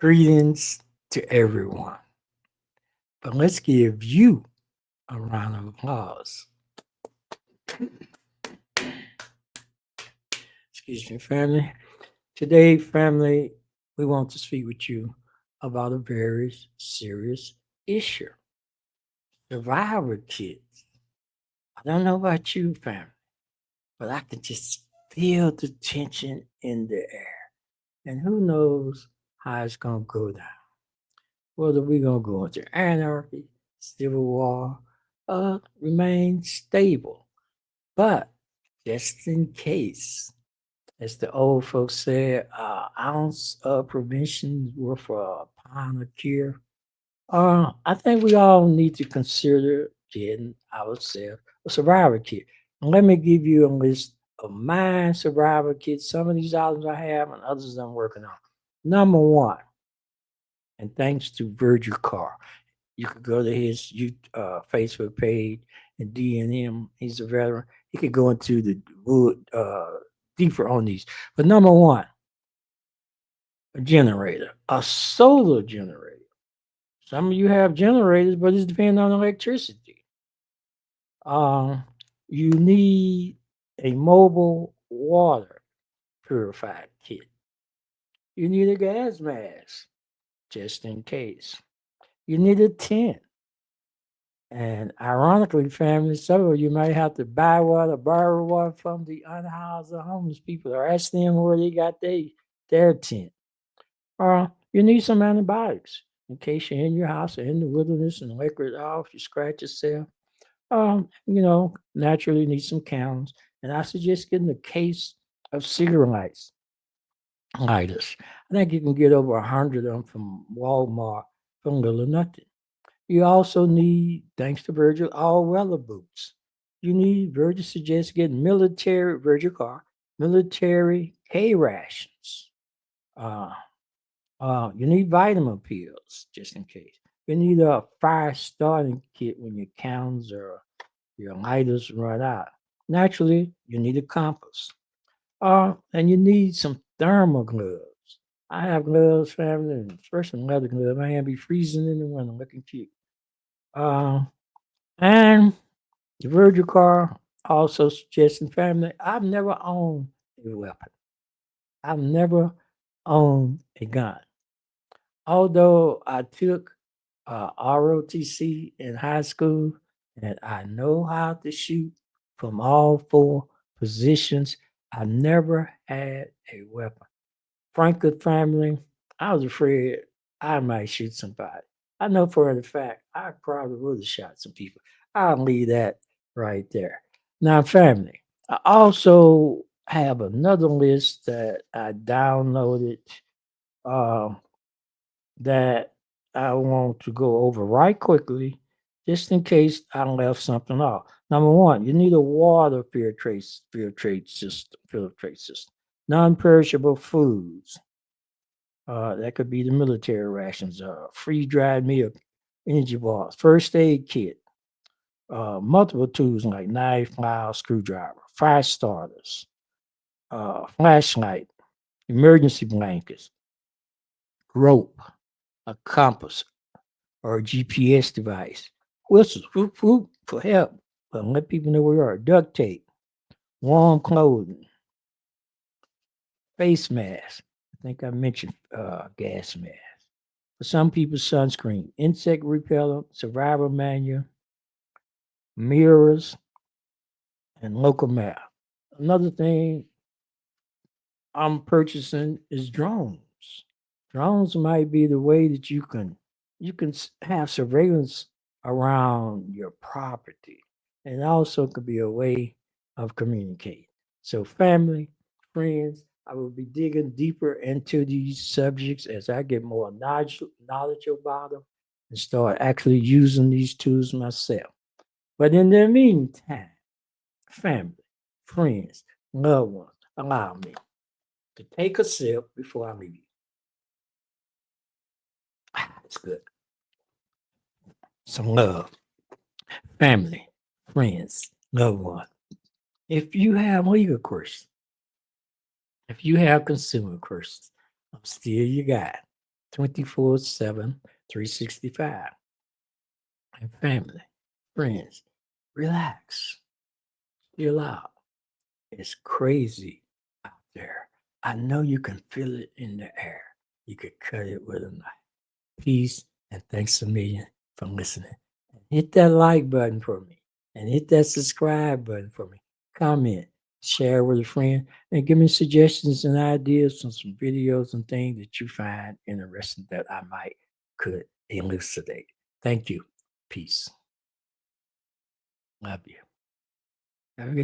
Greetings to everyone. But let's give you a round of applause. Excuse me, family. Today, family, we want to speak with you about a very serious issue. Survivor kids. I don't know about you, family, but I can just feel the tension in the air. And who knows how it's going to go down. Whether we're going to go into anarchy, civil war, remain stable. But just in case, as the old folks said, ounce of prevention is worth a pound of cure. I think we all need to consider getting ourselves a survivor kit. And let me give you a list of my survivor kits. Some of these items I have and others I'm working on. Number one, and thanks to Virgil Carr, you could go to his Facebook page and DM. He's a veteran. He could go into the wood deeper on these. But number one, a generator, a solar generator. Some of you have generators, but it's depending on electricity. Um, you need a mobile water purified kit. You need a gas mask, just in case. You need a tent. And ironically, family, some of you might have to buy one or borrow one from the unhoused or homeless people or ask them where they got their tent. Or you need some antibiotics in case you're in your house or in the wilderness and liquor it off, you scratch yourself. Naturally need some candles. And I suggest getting a case of cigarette lighters. I think you can get over 100 of them from Walmart for little or nothing. You also need, thanks to Virgil, all weather boots. You need, Virgil suggests getting Virgil car, military K rations. Uh, you need vitamin pills, just in case. You need a fire starting kit when your candles or your lighters run out. Naturally, you need a compass. And you need some thermal gloves. I have gloves, family, and especially leather gloves. My hand be freezing in the winter, looking cute. Uh, and the Virgil car also suggesting family. I've never owned a weapon. I've never owned a gun. Although I took ROTC in high school and I know how to shoot from all four positions, I never had a weapon. Frankly, family, I was afraid I might shoot somebody. I know for a fact I probably would have shot some people. I'll leave that right there. Now, family, I also have another list that I downloaded uh, that I want to go over right quickly, just in case I left something off. Number one, you need a water filtrate system, non-perishable foods. That could be the military rations, free dried milk, energy bars, first aid kit, multiple tools like knife, file, screwdriver, fire starters, flashlight, emergency blankets, rope, a compass, or a GPS device, whistles, whoop, whoop, for help, but let people know where you are, duct tape, warm clothing, face mask. I think I mentioned gas mask. For some people, sunscreen, insect repellent, survival manual, mirrors, and local map. Another thing I'm purchasing is drones. Drones might be the way that you can have surveillance around your property, and also could be a way of communicating. So, family, friends, I will be digging deeper into these subjects as I get more knowledge about them and start actually using these tools myself. But in the meantime, family, friends, loved ones, allow me to take a sip before I leave you. It's good. Some love, family, friends, loved ones. If you have legal questions, if you have consumer questions, I'm still your guy. 24/7, 365. And family, friends, relax, chill out. It's crazy out there. I know you can feel it in the air. You could cut it with a knife. Peace and thanks a million for listening. And hit that like button for me and hit that subscribe button for me. Comment, share with a friend, and give me suggestions and ideas on some videos and things that you find interesting that I might could elucidate. Thank you. Peace. Love you. Have a good